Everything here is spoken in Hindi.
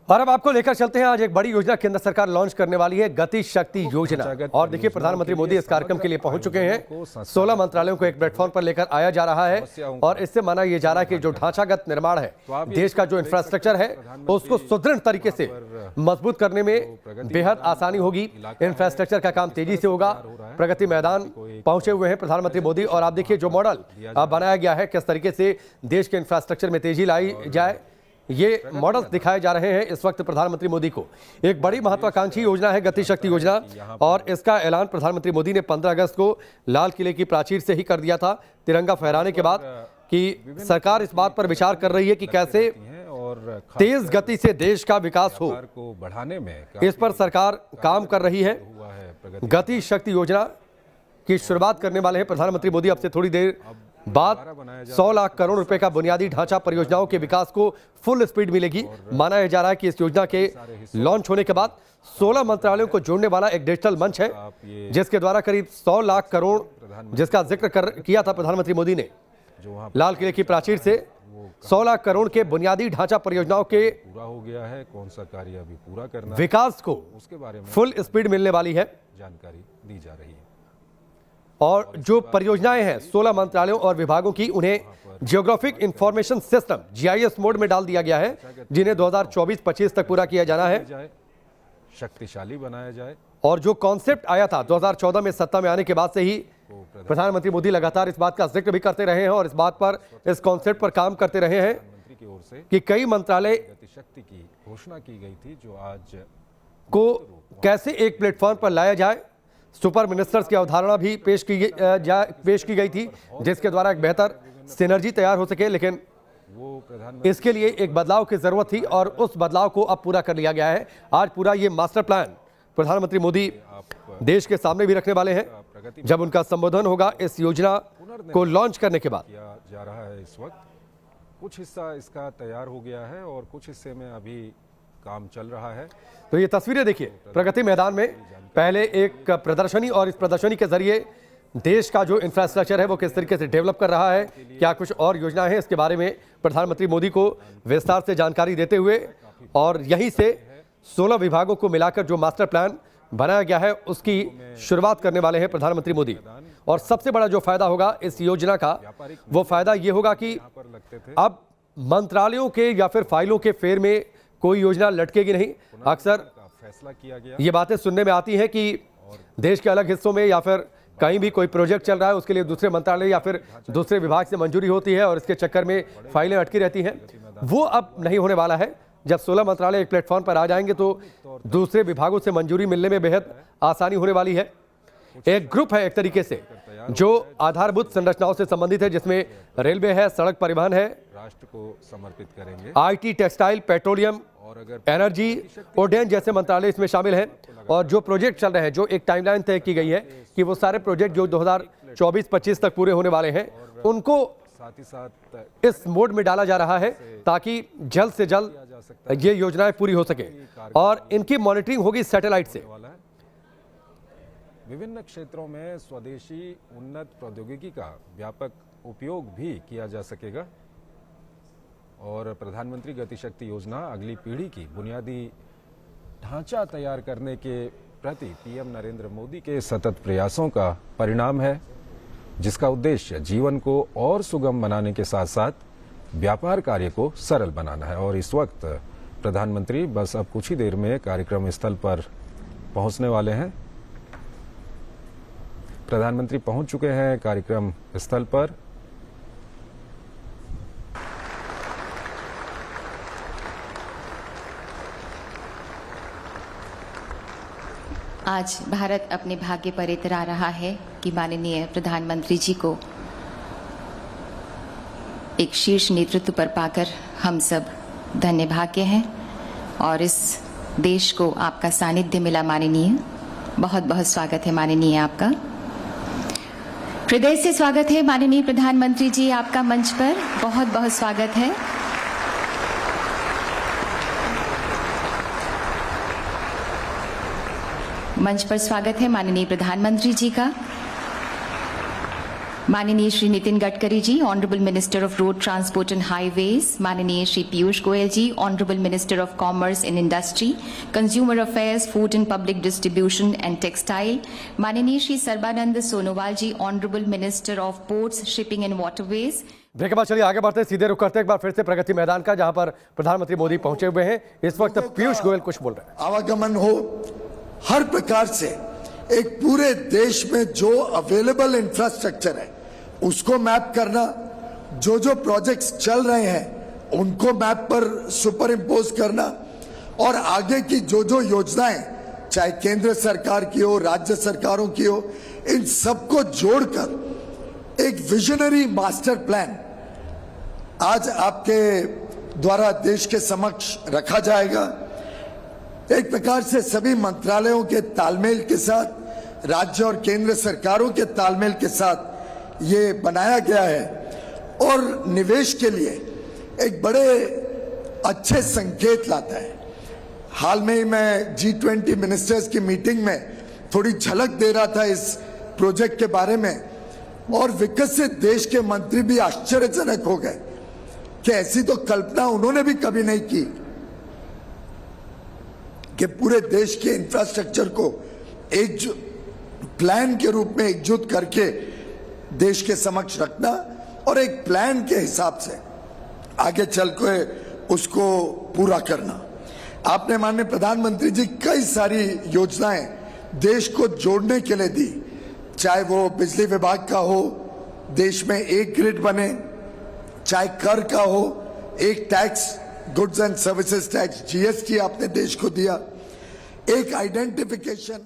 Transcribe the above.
और अब आपको लेकर चलते हैं आज एक बड़ी योजना केंद्र सरकार लॉन्च करने वाली है, गति शक्ति योजना। और देखिए प्रधानमंत्री मोदी इस कार्यक्रम के लिए पहुंच चुके हैं। 16 मंत्रालयों को एक प्लेटफॉर्म पर लेकर आया जा रहा है और इससे माना यह जा रहा है कि जो ढांचागत निर्माण है, देश का जो इंफ्रास्ट्रक्चर है उसको सुदृढ़ तरीके से मजबूत करने में बेहद आसानी होगी। इंफ्रास्ट्रक्चर का काम तेजी से होगा। प्रगति मैदान पहुंचे हुए हैं प्रधानमंत्री मोदी और आप देखिए जो मॉडल बनाया गया है, किस तरीके से देश के इंफ्रास्ट्रक्चर में तेजी लाई जाए, ये मॉडल्स दिखाए जा रहे हैं इस वक्त प्रधानमंत्री मोदी को। एक बड़ी महत्वाकांक्षी योजना है गति शक्ति योजना और इसका ऐलान प्रधानमंत्री मोदी ने 15 अगस्त को लाल किले की प्राचीर से ही कर दिया था, तिरंगा फहराने के बाद, कि सरकार इस बात पर विचार कर रही है कि कैसे तेज गति से देश का विकास हो, बढ़ाने में इस पर सरकार काम कर रही है। गति शक्ति योजना की शुरुआत करने वाले हैं प्रधानमंत्री मोदी। अब से थोड़ी देर बाद 100 लाख करोड़ रुपए का बुनियादी ढांचा परियोजनाओं के विकास को फुल स्पीड मिलेगी। माना जा रहा है कि इस योजना के लॉन्च होने के बाद 16 मंत्रालयों को जोड़ने वाला एक डिजिटल मंच है, जिसके द्वारा करीब 100 लाख करोड़, जिसका जिक्र किया था प्रधानमंत्री मोदी ने लाल किले की प्राचीर से, 100 लाख करोड़ के बुनियादी ढांचा परियोजनाओं के पूरा हो गया है, कौन सा कार्य अभी पूरा करना, विकास को उसके बारे में फुल स्पीड मिलने वाली है, जानकारी दी जा रही है। और जो परियोजनाएं हैं 16 मंत्रालयों और विभागों की, उन्हें geographic information system GIS mode में डाल दिया गया है, जिन्हें 2024-25 तक पूरा किया जाना है, शक्तिशाली बनाया जाए। और जो कॉन्सेप्ट आया था 2014 में सत्ता में आने के बाद से ही प्रधानमंत्री मोदी लगातार इस बात का जिक्र भी करते रहे हैं और इस बात पर, इस कॉन्सेप्ट पर काम करते रहे हैं की ओर से कि कई मंत्रालय गति शक्ति की घोषणा की गई थी, जो आज को कैसे एक प्लेटफॉर्म पर लाया जाए। सुपर मिनिस्टर्स की अवधारणा भी पेश की गई थी, जिसके द्वारा एक बेहतर सिनर्जी तैयार हो सके, लेकिन इसके लिए एक बदलाव की जरूरत थी और उस बदलाव को अब पूरा कर लिया गया है। आज पूरा ये मास्टर प्लान प्रधानमंत्री मोदी देश के सामने भी रखने वाले हैं जब उनका संबोधन होगा इस योजना को लॉन्च करने के बाद। किया जा रहा है इस वक्त, कुछ हिस्सा इसका तैयार हो गया है और कुछ हिस्से में अभी काम चल रहा है। तो ये तस्वीरें देखिए प्रगति मैदान में, पहले एक प्रदर्शनी और इस प्रदर्शनी के जरिए देश का जो इंफ्रास्ट्रक्चर है वो किस तरीके से डेवलप कर रहा है, क्या कुछ और योजनाएं हैं, इसके बारे में प्रधानमंत्री मोदी को विस्तार से जानकारी देते हुए, और यहीं से 16 विभागों को मिलाकर जो मास्टर प्लान बनाया गया है उसकी शुरुआत करने वाले हैं प्रधानमंत्री मोदी। और सबसे बड़ा जो फायदा होगा इस योजना का, वो फायदा ये होगा कि अब मंत्रालयों के या फिर फाइलों के फेर में कोई योजना लटकेगी नहीं। अक्सर फैसला किया गया, ये बातें सुनने में आती हैं कि देश के अलग हिस्सों में या फिर कहीं भी कोई प्रोजेक्ट चल रहा है, उसके लिए दूसरे मंत्रालय या फिर दूसरे विभाग से मंजूरी होती है और इसके चक्कर में फाइलें अटकी रहती हैं। वो अब नहीं होने वाला है। जब 16 मंत्रालय एक प्लेटफॉर्म पर आ जाएंगे तो दूसरे विभागों से मंजूरी मिलने में बेहद आसानी होने वाली है। एक ग्रुप है एक तरीके से जो आधारभूत संरचनाओं से संबंधित है, जिसमें रेलवे है, सड़क परिवहन है, राष्ट्र को समर्पित करेंगे, IT, टेक्सटाइल, पेट्रोलियम, एनर्जी, उड्डयन जैसे मंत्रालय इसमें शामिल हैं। और जो प्रोजेक्ट चल रहे हैं, जो एक टाइमलाइन तय की गई है कि वो सारे प्रोजेक्ट जो 2024-25 तक पूरे होने वाले हैं, उनको साथ ही साथ इस मोड में डाला जा रहा है ताकि जल्द से जल्द ये योजनाएं पूरी हो सके। और इनकी मॉनिटरिंग होगी सैटेलाइट से। विभिन्न क्षेत्रों में स्वदेशी उन्नत प्रौद्योगिकी का व्यापक उपयोग भी किया जा सकेगा और प्रधानमंत्री गति शक्ति योजना अगली पीढ़ी की बुनियादी ढांचा तैयार करने के प्रति PM नरेंद्र मोदी के सतत प्रयासों का परिणाम है, जिसका उद्देश्य जीवन को और सुगम बनाने के साथ साथ व्यापार कार्य को सरल बनाना है। और इस वक्त प्रधानमंत्री बस अब कुछ ही देर में कार्यक्रम स्थल पर पहुंचने वाले हैं। प्रधानमंत्री पहुंच चुके हैं कार्यक्रम स्थल पर। आज भारत अपने भाग्य पर इतरा रहा है कि माननीय प्रधानमंत्री जी को एक शीर्ष नेतृत्व पर पाकर हम सब धन्य भाग्य हैं और इस देश को आपका सानिध्य मिला माननीय। बहुत बहुत स्वागत है माननीय आपका। हृदय से स्वागत है माननीय प्रधानमंत्री जी आपका मंच पर, बहुत बहुत स्वागत है। मंच पर स्वागत है माननीय प्रधानमंत्री जी का। माननीय Shri Nitin Gadkari ji, honourable minister of road transport and highways, माननीय Shri Piyush Goyal ji, honourable minister of commerce and industry, consumer affairs, food and public distribution and textile, माननीय Shri Sarbananda Sonowal ji, honourable minister of ports, shipping and waterways. Break के बाद चलिए आगे बढ़ते हैं, सीधे रुख करते हैं एक बार फिर से प्रगति मैदान का, जहां पर प्रधानमंत्री मोदी पहुंचे हुए हैं। इस वक्त पीयूष गोयल कुछ बोल रहे हैं। आवागमन हो, हर प्रकार से एक पूरे देश में जो अवेलेबल इंफ्रास्ट्रक्चर है उसको मैप करना, जो प्रोजेक्ट्स चल रहे हैं उनको मैप पर सुपर इम्पोज करना, और आगे की जो योजनाएं चाहे केंद्र सरकार की हो, राज्य सरकारों की हो, इन सबको जोड़कर एक विजनरी मास्टर प्लान आज आपके द्वारा देश के समक्ष रखा जाएगा। एक प्रकार से सभी मंत्रालयों के तालमेल के साथ, राज्य और केंद्र सरकारों के तालमेल के साथ ये बनाया गया है और निवेश के लिए एक बड़े अच्छे संकेत लाता है। हाल में ही मैं G20 मिनिस्टर्स की मीटिंग में थोड़ी झलक दे रहा था इस प्रोजेक्ट के बारे में, और विकसित देश के मंत्री भी आश्चर्यजनक हो गए कि ऐसी तो कल्पना उन्होंने भी कभी नहीं की कि पूरे देश के इंफ्रास्ट्रक्चर को एक प्लान के रूप में एकजुट करके देश के समक्ष रखना और एक प्लान के हिसाब से आगे चल के उसको पूरा करना। आपने माननीय प्रधानमंत्री जी कई सारी योजनाएं देश को जोड़ने के लिए दी, चाहे वो बिजली विभाग का हो, देश में एक ग्रिड बने, चाहे कर का हो, एक tax, goods and services tax GST आपने देश को दिया, एक आइडेंटिफिकेशन